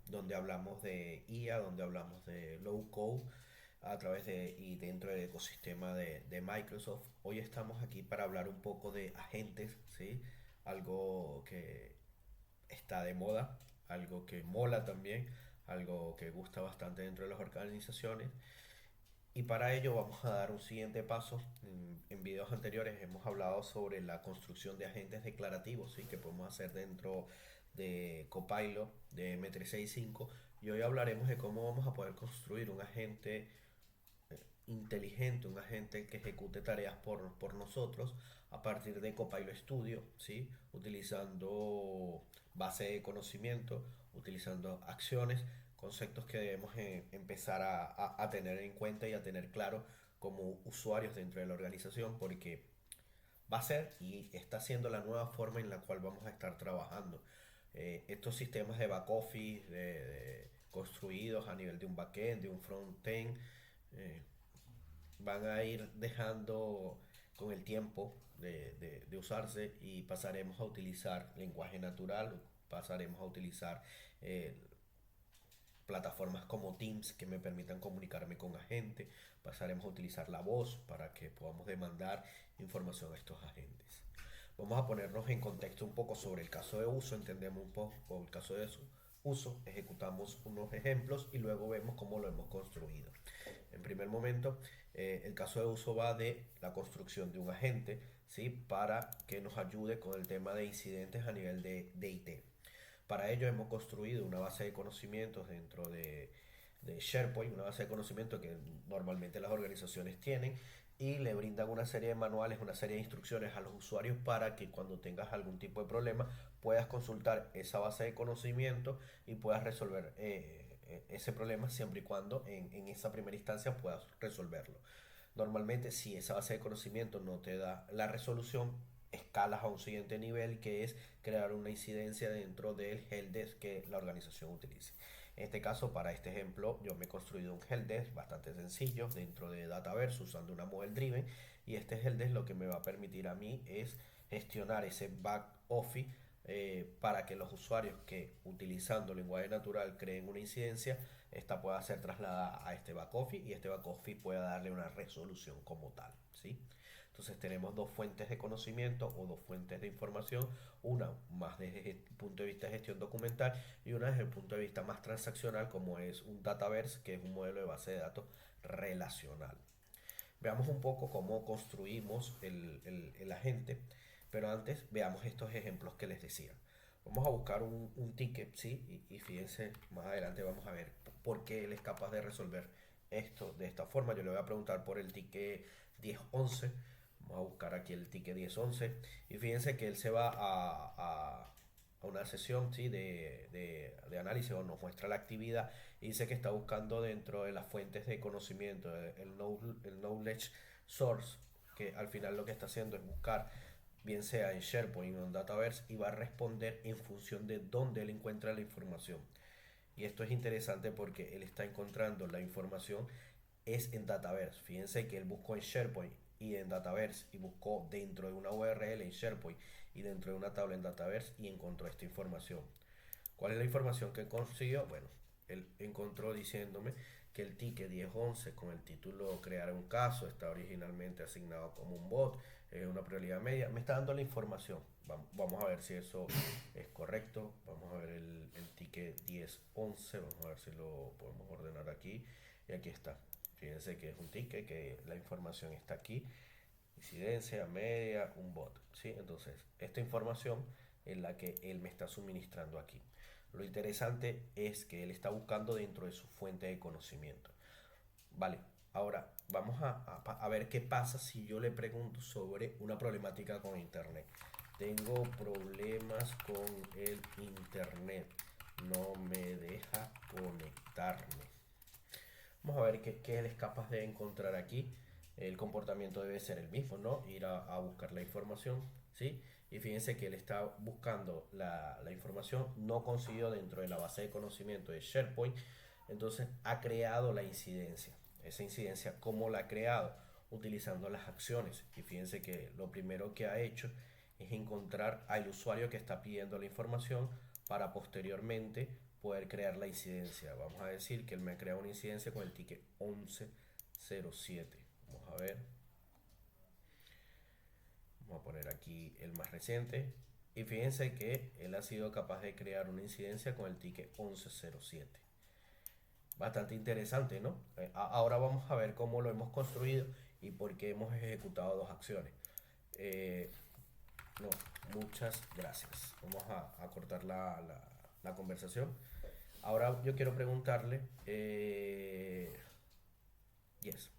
donde hablamos de IA, donde hablamos de low code a través de y dentro del ecosistema de Microsoft. Hoy estamos aquí para hablar un poco de agentes, ¿sí? Algo que está de moda, algo que mola también, algo que gusta bastante dentro de las organizaciones. Y para ello vamos a dar un siguiente paso. En videos anteriores hemos hablado sobre la construcción de agentes declarativos, ¿sí? Que podemos hacer dentro de Copilot, de M365. Y hoy hablaremos de cómo vamos a poder construir un agente inteligente, un agente que ejecute tareas por nosotros a partir de Copilot Studio, ¿sí? Utilizando base de conocimiento, utilizando acciones, conceptos que debemos empezar a tener en cuenta y a tener claro como usuarios dentro de la organización, porque va a ser y está siendo la nueva forma en la cual vamos a estar trabajando. Estos sistemas de back office construidos a nivel de un backend, de un frontend, eh, van a ir dejando con el tiempo de usarse y pasaremos a utilizar lenguaje natural, pasaremos a utilizar eh, plataformas como Teams que me permitan comunicarme con agentes, pasaremos a utilizar la voz para que podamos demandar información a estos agentes. Vamos a ponernos en contexto un poco sobre el caso de uso, entendemos un poco el caso de uso, ejecutamos unos ejemplos y luego vemos cómo lo hemos construido. En primer momento, el caso de uso va de la construcción de un agente, ¿sí? Para que nos ayude con el tema de incidentes a nivel de IT. Para ello hemos construido una base de conocimientos dentro de SharePoint, una base de conocimientos que normalmente las organizaciones tienen y le brindan una serie de manuales, una serie de instrucciones a los usuarios para que cuando tengas algún tipo de problema puedas consultar esa base de conocimientos y puedas resolver ese problema siempre y cuando en esa primera instancia puedas resolverlo. Normalmente si esa base de conocimiento no te da la resolución, escalas a un siguiente nivel que es crear una incidencia dentro del helpdesk que la organización utilice. En este caso, para este ejemplo, yo me he construido un helpdesk bastante sencillo dentro de Dataverse usando una model driven y este helpdesk lo que me va a permitir a mí es gestionar ese back office para que los usuarios que utilizando lenguaje natural creen una incidencia, esta pueda ser trasladada a este back office y este back office pueda darle una resolución como tal, ¿sí? Entonces tenemos dos fuentes de conocimiento o dos fuentes de información, una más desde el punto de vista de gestión documental y una desde el punto de vista más transaccional como es un Dataverse, que es un modelo de base de datos relacional. Veamos un poco cómo construimos el agente, pero antes veamos estos ejemplos que les decía. Vamos a buscar un ticket, ¿sí? Y fíjense, más adelante vamos a ver por qué él es capaz de resolver esto de esta forma. Yo le voy a preguntar por el ticket 1011. Vamos a buscar aquí el ticket 1011. Y fíjense que él se va a una sesión, ¿sí? De análisis o nos muestra la actividad y dice que está buscando dentro de las fuentes de conocimiento, el knowledge source, que al final lo que está haciendo es buscar, bien sea en SharePoint o en Dataverse, y va a responder en función de dónde él encuentra la información. Y esto es interesante porque él está encontrando la información es en Dataverse. Fíjense que él buscó en SharePoint y en Dataverse y buscó dentro de una URL en SharePoint y dentro de una tabla en Dataverse y encontró esta información. ¿Cuál es la información que consiguió? Bueno, él encontró diciéndome que el ticket 1011 con el título Crear un caso está originalmente asignado como un bot, es una prioridad media. Me está dando la información. Vamos a ver si eso es correcto. Vamos a ver el ticket 1011. Vamos a ver si lo podemos ordenar aquí. Y aquí está. Fíjense que es un ticket, que la información está aquí. Incidencia, media, un bot. ¿Sí? Entonces, esta información es la que él me está suministrando aquí. Lo interesante es que él está buscando dentro de su fuente de conocimiento. Vale, ahora vamos a ver qué pasa si yo le pregunto sobre una problemática con Internet. Tengo problemas con el Internet. No me deja conectarme. Vamos a ver qué él es capaz de encontrar aquí. El comportamiento debe ser el mismo, ¿no? Ir a buscar la información, ¿sí? Y fíjense que él está buscando la información, no consiguió dentro de la base de conocimiento de SharePoint, entonces ha creado la incidencia. Esa incidencia, ¿cómo la ha creado? Utilizando las acciones. Y fíjense que lo primero que ha hecho es encontrar al usuario que está pidiendo la información para posteriormente poder crear la incidencia. Vamos a decir que él me crea una incidencia con el ticket 1107. Vamos a ver. Vamos a poner aquí el más reciente. Y fíjense que él ha sido capaz de crear una incidencia con el ticket 1107. Bastante interesante, ¿no? Ahora vamos a ver cómo lo hemos construido y por qué hemos ejecutado dos acciones. No, muchas gracias. Vamos a cortar la conversación. Ahora yo quiero preguntarle, yes,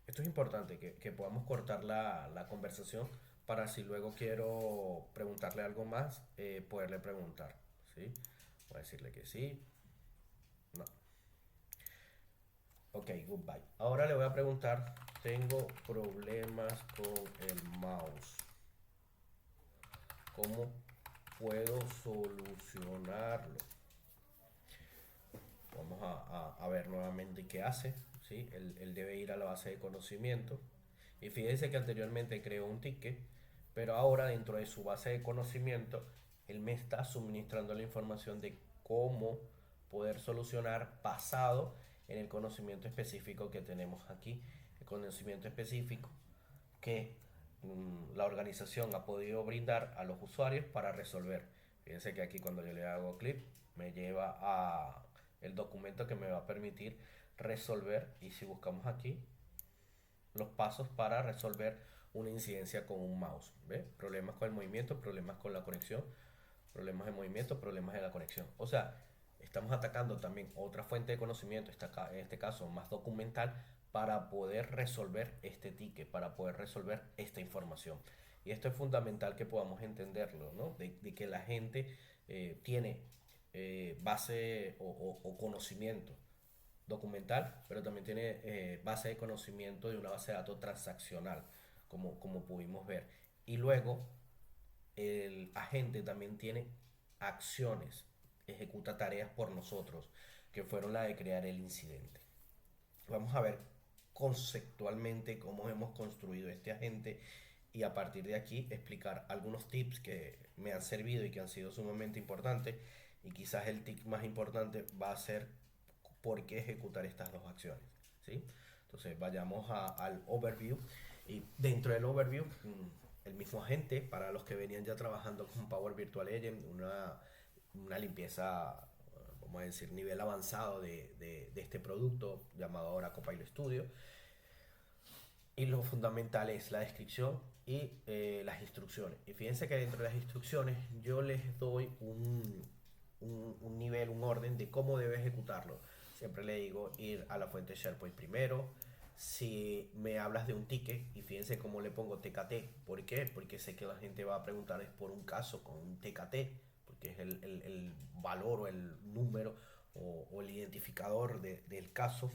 esto es importante, que podamos cortar la conversación para si luego quiero preguntarle algo más, poderle preguntar, ¿sí? Voy a decirle que sí, no. Ok, goodbye. Ahora le voy a preguntar, tengo problemas con el mouse. ¿Cómo puedo solucionarlo? Vamos a ver nuevamente qué hace. ¿Sí? Él debe ir a la base de conocimiento. Y fíjense que anteriormente creó un ticket, pero ahora dentro de su base de conocimiento, él me está suministrando la información de cómo poder solucionar basado en el conocimiento específico que tenemos aquí. El conocimiento específico que la organización ha podido brindar a los usuarios para resolver. Fíjense que aquí cuando yo le hago clic me lleva a el documento que me va a permitir resolver, y si buscamos aquí los pasos para resolver una incidencia con un mouse. ¿Ve? Problemas con el movimiento, problemas con la conexión, problemas de movimiento, problemas de la conexión. O sea, estamos atacando también otra fuente de conocimiento, en este caso más documental, para poder resolver este ticket, para poder resolver esta información. Y esto es fundamental que podamos entenderlo, ¿no? De que la gente tiene base o conocimiento documental, pero también tiene base de conocimiento de una base de datos transaccional, como pudimos ver. Y luego el agente también tiene acciones, ejecuta tareas por nosotros, que fueron la de crear el incidente. Vamos a ver conceptualmente cómo hemos construido este agente y a partir de aquí explicar algunos tips que me han servido y que han sido sumamente importantes, y quizás el tip más importante va a ser por qué ejecutar estas dos acciones, ¿sí? Entonces vayamos al overview, y dentro del overview el mismo agente, para los que venían ya trabajando con Power Virtual Agent, una limpieza, vamos a decir, nivel avanzado de este producto llamado ahora Copilot Studio. Y lo fundamental es la descripción y las instrucciones. Y fíjense que dentro de las instrucciones yo les doy un nivel, un orden de cómo debe ejecutarlo. Siempre le digo ir a la fuente SharePoint primero. Si me hablas de un ticket, y fíjense cómo le pongo TKT. ¿Por qué? Porque sé que la gente va a preguntar es por un caso con un TKT, porque es el valor o el número o el identificador del caso.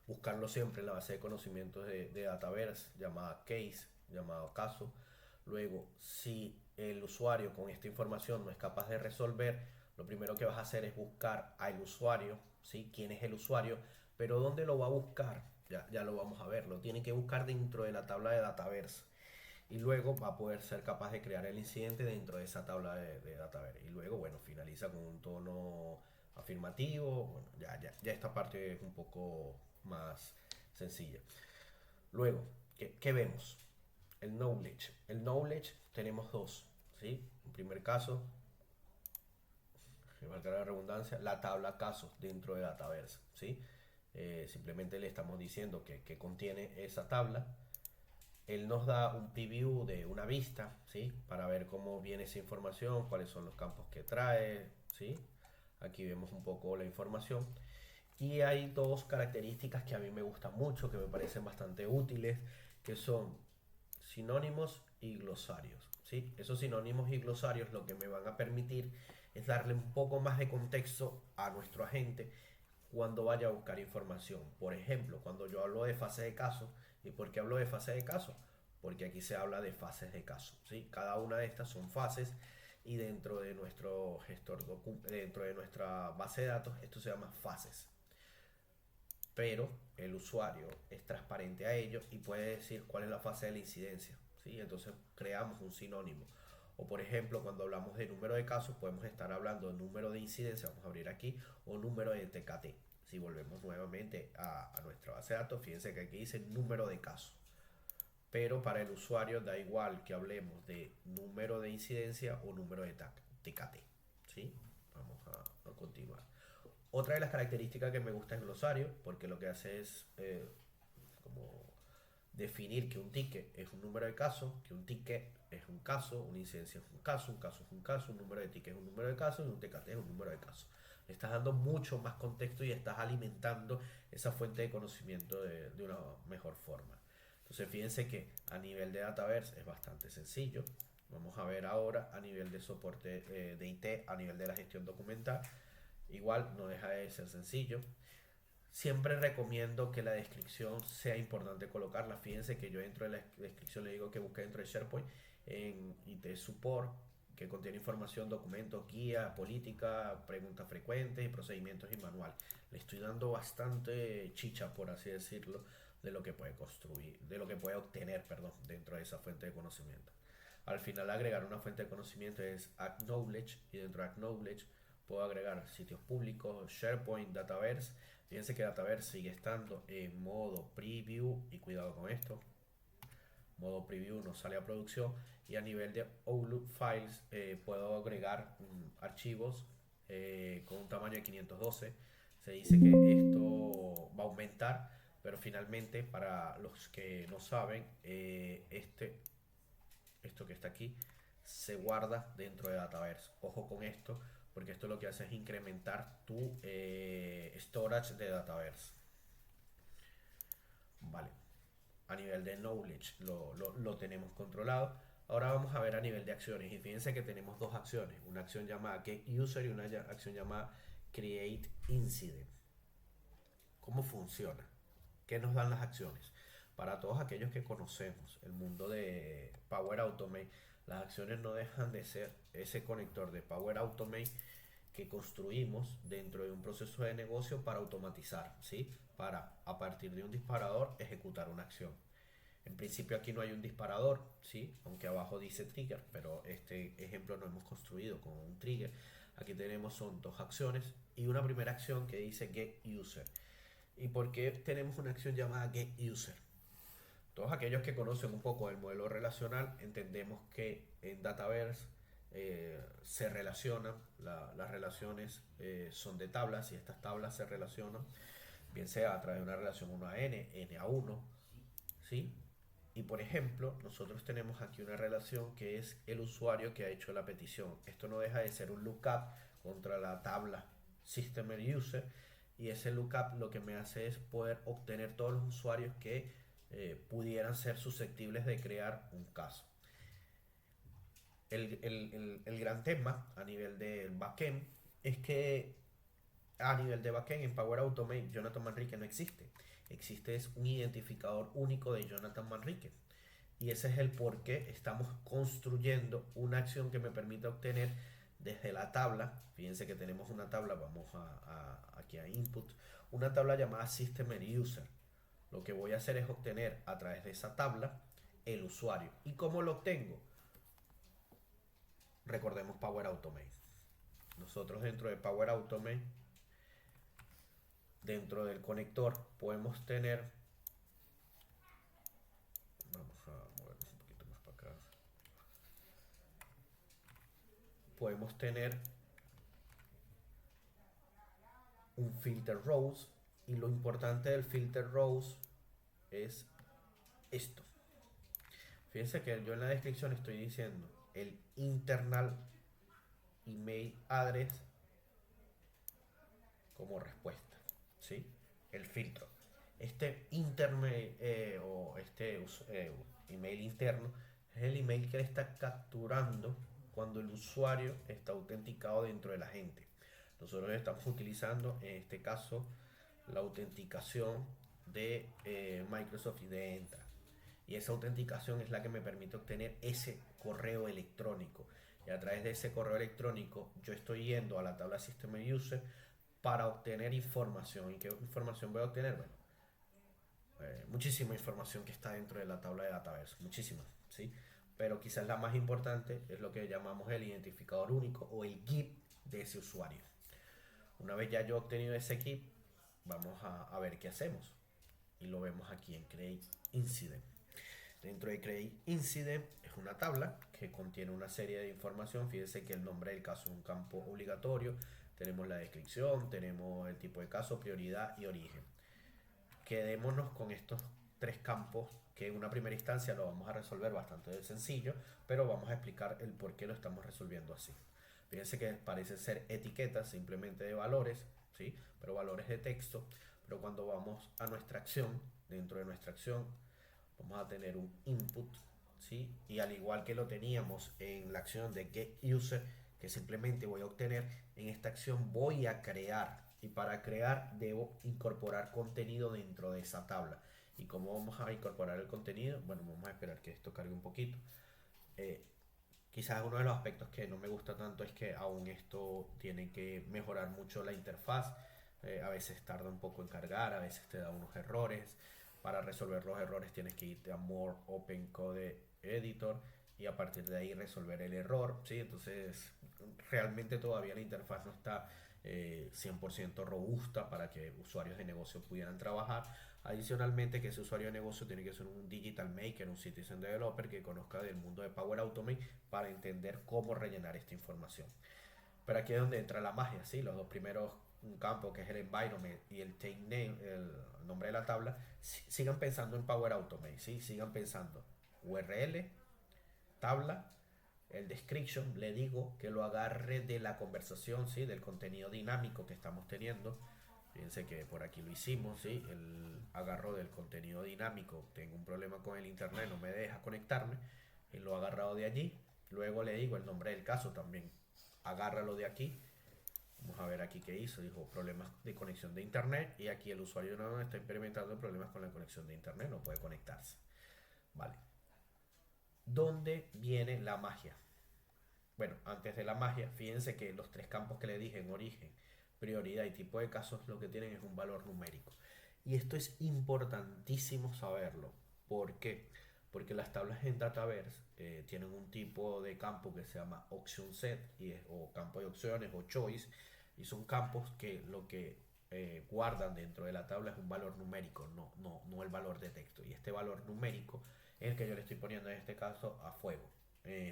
Buscarlo siempre en la base de conocimientos de Dataverse, llamada case, llamado caso. Luego, si el usuario con esta información no es capaz de resolver, lo primero que vas a hacer es buscar al usuario, ¿sí? ¿Quién es el usuario? Pero ¿dónde lo va a buscar? Ya lo vamos a ver. Lo tiene que buscar dentro de la tabla de Dataverse. Y luego va a poder ser capaz de crear el incidente dentro de esa tabla de Dataverse. Y luego, bueno, finaliza con un tono afirmativo. Bueno, ya esta parte es un poco más sencilla. Luego, ¿qué vemos? El knowledge. El knowledge tenemos dos, ¿sí? En primer caso, que valga la redundancia, la tabla casos dentro de Dataverse, ¿sí? Simplemente le estamos diciendo que contiene esa tabla. Él nos da un preview de una vista, ¿sí? Para ver cómo viene esa información, cuáles son los campos que trae, ¿sí? Aquí vemos un poco la información. Y hay dos características que a mí me gustan mucho, que me parecen bastante útiles, que son sinónimos y glosarios, ¿sí? Esos sinónimos y glosarios lo que me van a permitir es darle un poco más de contexto a nuestro agente cuando vaya a buscar información. Por ejemplo, cuando yo hablo de fase de caso, ¿y por qué hablo de fase de caso? Porque aquí se habla de fases de caso, ¿sí? Cada una de estas son fases, y dentro de nuestro dentro de nuestra base de datos, esto se llama fases. Pero el usuario es transparente a ello y puede decir cuál es la fase de la incidencia, ¿sí? Entonces creamos un sinónimo. O por ejemplo, cuando hablamos de número de casos, podemos estar hablando de número de incidencia, vamos a abrir aquí, o número de TKT. Si volvemos nuevamente a nuestra base de datos, fíjense que aquí dice número de casos. Pero para el usuario da igual que hablemos de número de incidencia o número de TKT. ¿Sí? Vamos a continuar. Otra de las características que me gusta es el glosario, porque lo que hace es como definir que un ticket es un número de casos, que un ticket es un caso, una incidencia es un caso es un caso, un número de ticket es un número de casos y un TKT es un número de casos. Le estás dando mucho más contexto y estás alimentando esa fuente de conocimiento de una mejor forma. Entonces fíjense que a nivel de Dataverse es bastante sencillo. Vamos a ver ahora a nivel de soporte de IT, a nivel de la gestión documental. Igual no deja de ser sencillo. Siempre recomiendo que la descripción sea importante colocarla. Fíjense que yo dentro de la descripción le digo que busque dentro de SharePoint en IT Support, que contiene información, documentos, guía, política, preguntas frecuentes, procedimientos y manual. Le estoy dando bastante chicha, por así decirlo, de lo que puede construir, de lo que puede obtener, perdón, dentro de esa fuente de conocimiento. Al final agregar una fuente de conocimiento es Acknowledge, y dentro de Acknowledge puedo agregar sitios públicos, SharePoint, Dataverse. Fíjense que Dataverse sigue estando en modo preview y cuidado con esto. Modo preview no sale a producción y a nivel de Outlook Files puedo agregar archivos con un tamaño de 512. Se dice que esto va a aumentar, pero finalmente para los que no saben, esto que está aquí se guarda dentro de Dataverse. Ojo con esto, porque esto lo que hace es incrementar tu storage de Dataverse. Vale, a nivel de knowledge lo tenemos controlado. Ahora vamos a ver a nivel de acciones. Y fíjense que tenemos dos acciones: una acción llamada get user y una acción llamada create incident. ¿Cómo funciona? ¿Qué nos dan las acciones? Para todos aquellos que conocemos el mundo de Power Automate, las acciones no dejan de ser ese conector de Power Automate que construimos dentro de un proceso de negocio para automatizar, ¿sí? Para, a partir de un disparador, ejecutar una acción. En principio aquí no hay un disparador, ¿sí? Aunque abajo dice trigger, pero este ejemplo no hemos construido con un trigger. Aquí tenemos son dos acciones y una primera acción que dice get user. ¿Y por qué tenemos una acción llamada get user? Todos aquellos que conocen un poco el modelo relacional entendemos que en Dataverse se relacionan, las relaciones son de tablas y estas tablas se relacionan bien sea a través de una relación 1 a n, n a 1, ¿sí? Y por ejemplo, nosotros tenemos aquí una relación que es el usuario que ha hecho la petición. Esto no deja de ser un lookup contra la tabla System User y ese lookup lo que me hace es poder obtener todos los usuarios que pudieran ser susceptibles de crear un caso. El gran tema a nivel del backend es que a nivel de backend en Power Automate Jonathan Manrique no existe. Existe es un identificador único de Jonathan Manrique. Y ese es el por qué estamos construyendo una acción que me permite obtener desde la tabla. Fíjense que tenemos una tabla, vamos aquí a Input, una tabla llamada System User. Lo que voy a hacer es obtener a través de esa tabla el usuario. ¿Y cómo lo obtengo? Recordemos Power Automate. Nosotros dentro de Power Automate, dentro del conector, podemos tener, vamos a movernos un poquito más para acá, podemos tener un filter rows y lo importante del filter rows es esto. Fíjense que yo en la descripción estoy diciendo el internal email address como respuesta, ¿sí? El filtro. Este intermail o este email interno es el email que le está capturando cuando el usuario está autenticado dentro del agente. Nosotros estamos utilizando en este caso la autenticación de Microsoft y de Entra. Y esa autenticación es la que me permite obtener ese correo electrónico. Y a través de ese correo electrónico yo estoy yendo a la tabla System User para obtener información. ¿Y qué información voy a obtener? Bueno, muchísima información que está dentro de la tabla de Dataverse. Muchísima, ¿sí? pero quizás la más importante es lo que llamamos el identificador único o el GIP de ese usuario. Una vez ya yo he obtenido ese GIP, vamos a ver qué hacemos. Y lo vemos aquí en Create Incident. Dentro de Create Incident es una tabla que contiene una serie de información. Fíjense que el nombre del caso es un campo obligatorio. Tenemos la descripción, tenemos el tipo de caso, prioridad y origen. Quedémonos con estos tres campos que en una primera instancia lo vamos a resolver bastante sencillo, pero vamos a explicar el por qué lo estamos resolviendo así. Fíjense que parecen ser etiquetas simplemente de valores, ¿sí? Pero valores de texto. Pero cuando vamos a nuestra acción, dentro de nuestra acción vamos a tener un input, ¿sí? Y al igual que lo teníamos en la acción de getUser, que simplemente voy a obtener, en esta acción voy a crear. Y para crear debo incorporar contenido dentro de esa tabla. ¿Y cómo vamos a incorporar el contenido? Bueno, vamos a esperar que esto cargue un poquito. Eh, Quizás uno de los aspectos que no me gusta tanto es que aún esto tiene que mejorar mucho la interfaz. A veces tarda un poco en cargar, a veces te da unos errores. Para resolver los errores tienes que irte a More Open Code Editor y a partir de ahí resolver el error, ¿sí? Entonces realmente todavía la interfaz no está 100% robusta para que usuarios de negocio pudieran trabajar. Adicionalmente, que ese usuario de negocio tiene que ser un digital maker, un citizen developer que conozca del mundo de Power Automate para entender cómo rellenar esta información. Pero aquí es donde entra la magia, ¿sí? Los dos primeros campos, que es el environment y el take name, el nombre de la tabla, sigan pensando en Power Automate, ¿sí? Sigan pensando URL, tabla, el description, le digo que lo agarre de la conversación, ¿sí? Del contenido dinámico que estamos teniendo. Fíjense que por aquí lo hicimos, ¿sí? El agarro del contenido dinámico. Tengo un problema con el internet, no me deja conectarme. Y lo he agarrado de allí. Luego le digo el nombre del caso también. Agárralo de aquí. Vamos a ver aquí qué hizo. Dijo problemas de conexión de internet. Y aquí el usuario no está experimentando problemas con la conexión de internet. No puede conectarse. Vale. ¿Dónde viene la magia? Bueno, antes de la magia, fíjense que los tres campos que le dije en origen, prioridad y tipo de casos, lo que tienen es un valor numérico. Y esto es importantísimo saberlo. ¿Por qué? Porque las tablas en Dataverse tienen un tipo de campo que se llama option set o campo de opciones o choice, y son campos que lo que guardan dentro de la tabla es un valor numérico, no el valor de texto. Y este valor numérico es el que yo le estoy poniendo en este caso a fuego.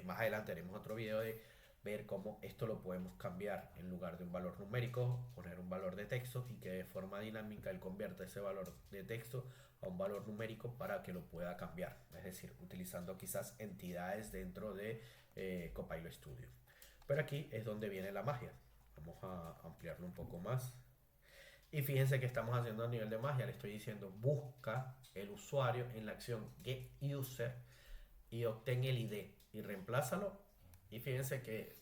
Más adelante haremos otro video de ver cómo esto lo podemos cambiar. En lugar de un valor numérico, poner un valor de texto y que de forma dinámica él convierta ese valor de texto a un valor numérico para que lo pueda cambiar. Es decir, utilizando quizás entidades dentro de Copilot Studio. Pero aquí es donde viene la magia. Vamos a ampliarlo un poco más. Y fíjense que estamos haciendo a nivel de magia. Le estoy diciendo busca el usuario en la acción getUser y obtén el ID y reemplázalo. Y fíjense que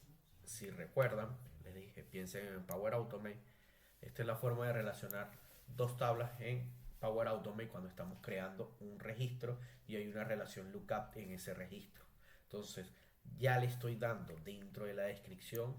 si recuerdan, les dije, piensen en Power Automate. Esta es la forma de relacionar dos tablas en Power Automate cuando estamos creando un registro y hay una relación lookup en ese registro. Entonces, ya le estoy dando dentro de la descripción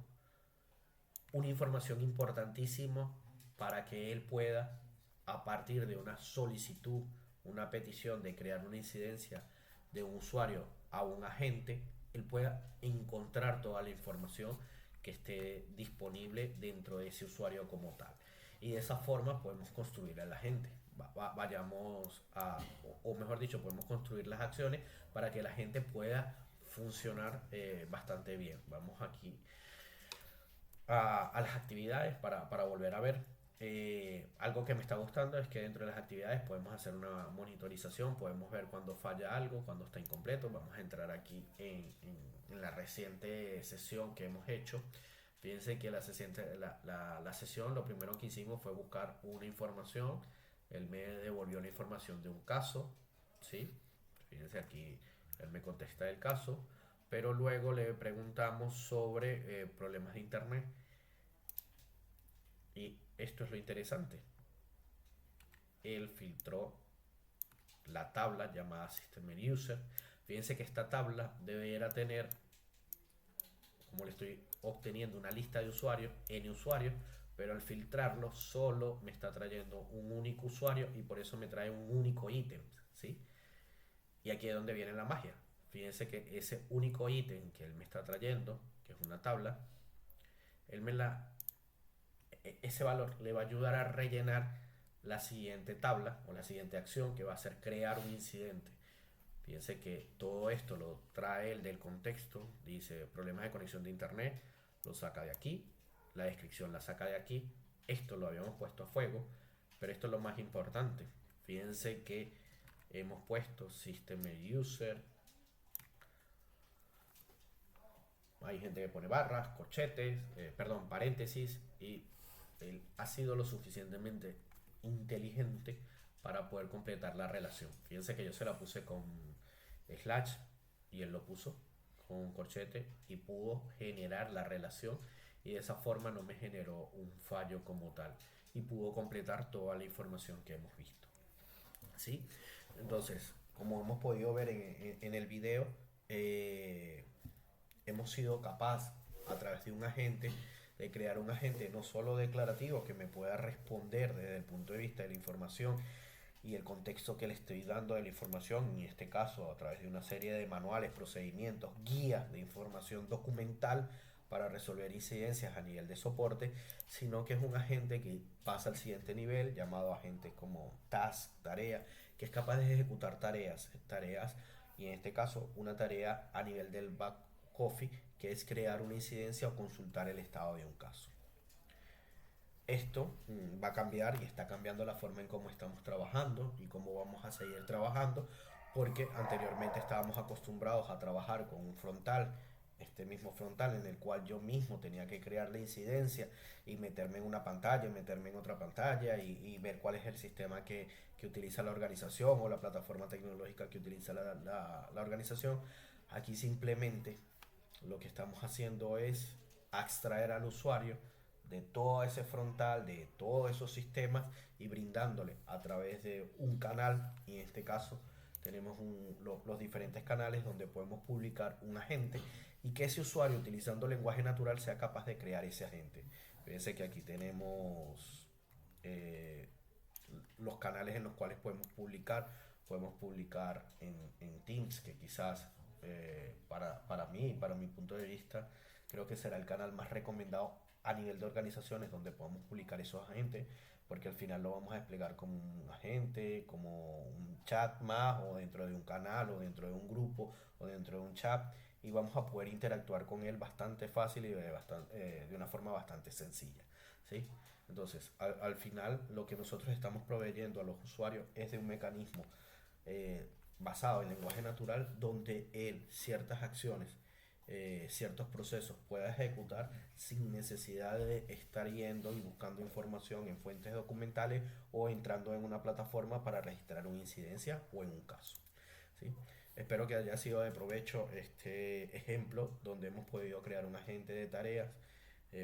una información importantísima para que él pueda, a partir de una solicitud, una petición de crear una incidencia de un usuario a un agente, él pueda encontrar toda la información que esté disponible dentro de ese usuario como tal. Y de esa forma podemos construir a la gente. Vayamos a, o mejor dicho, podemos construir las acciones para que la gente pueda funcionar bastante bien. Vamos aquí a las actividades para volver a ver. Algo que me está gustando es que dentro de las actividades podemos hacer una monitorización, podemos ver cuando falla algo, cuando está incompleto. Vamos a entrar aquí en la reciente sesión que hemos hecho. Fíjense que la sesión, lo primero que hicimos fue buscar una información. Él me devolvió la información de un caso, ¿sí? Fíjense aquí, él me contesta el caso, pero luego le preguntamos sobre problemas de internet. Y esto es lo interesante. Él filtró la tabla llamada System User. Fíjense que esta tabla debería tener, como le estoy obteniendo una lista de usuarios, n usuarios, pero al filtrarlo solo me está trayendo un único usuario y por eso me trae un único ítem, ¿sí? Y aquí es donde viene la magia. Fíjense que ese único ítem que él me está trayendo, que es una tabla, él me la, ese valor le va a ayudar a rellenar la siguiente tabla o la siguiente acción que va a ser crear un incidente. Fíjense que todo esto lo trae el del contexto, dice problemas de conexión de internet, lo saca de aquí, la descripción la saca de aquí, esto lo habíamos puesto a fuego, pero esto es lo más importante. Fíjense que hemos puesto System User, hay gente que pone barras, corchetes, perdón, paréntesis, y él ha sido lo suficientemente inteligente para poder completar la relación. Fíjense que yo se la puse con slash y él lo puso con corchete y pudo generar la relación y de esa forma no me generó un fallo como tal y pudo completar toda la información que hemos visto. ¿Sí? Entonces, como hemos podido ver en el video, eh, hemos sido capaz a través de un agente de crear un agente no solo declarativo que me pueda responder desde el punto de vista de la información y el contexto que le estoy dando de la información, en este caso a través de una serie de manuales, procedimientos, guías de información documental para resolver incidencias a nivel de soporte, sino que es un agente que pasa al siguiente nivel, llamado agente como task, tarea, que es capaz de ejecutar tareas, y en este caso una tarea a nivel del back office, que es crear una incidencia o consultar el estado de un caso. Esto va a cambiar y está cambiando la forma en cómo estamos trabajando y cómo vamos a seguir trabajando, porque anteriormente estábamos acostumbrados a trabajar con un frontal, este mismo frontal en el cual yo mismo tenía que crear la incidencia y meterme en una pantalla, meterme en otra pantalla y ver cuál es el sistema que utiliza la organización o la plataforma tecnológica que utiliza la organización. Aquí simplemente lo que estamos haciendo es extraer al usuario de todo ese frontal, de todos esos sistemas y brindándole a través de un canal, y en este caso tenemos los diferentes canales donde podemos publicar un agente y que ese usuario utilizando lenguaje natural sea capaz de crear ese agente. Fíjense que aquí tenemos eh, los canales en los cuales podemos publicar en Teams, que quizás para mí, para mi punto de vista, creo que será el canal más recomendado a nivel de organizaciones donde podamos publicar esos agentes, porque al final lo vamos a desplegar como un agente, como un chat más, o dentro de un canal, o dentro de un grupo, o dentro de un chat, y vamos a poder interactuar con él bastante fácil y de una forma bastante sencilla. ¿Sí? Entonces, al final, lo que nosotros estamos proveyendo a los usuarios es de un mecanismo basado en lenguaje natural donde él ciertas acciones, ciertos procesos pueda ejecutar sin necesidad de estar yendo y buscando información en fuentes documentales o entrando en una plataforma para registrar una incidencia o en un caso. ¿Sí? Espero que haya sido de provecho este ejemplo donde hemos podido crear un agente de tareas.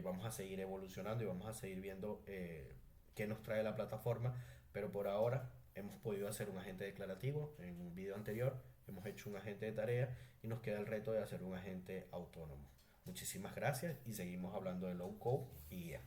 Vamos a seguir evolucionando y vamos a seguir viendo qué nos trae la plataforma, pero por ahora hemos podido hacer un agente declarativo. En un video anterior hemos hecho un agente de tarea y nos queda el reto de hacer un agente autónomo. Muchísimas gracias y seguimos hablando de low code y IA.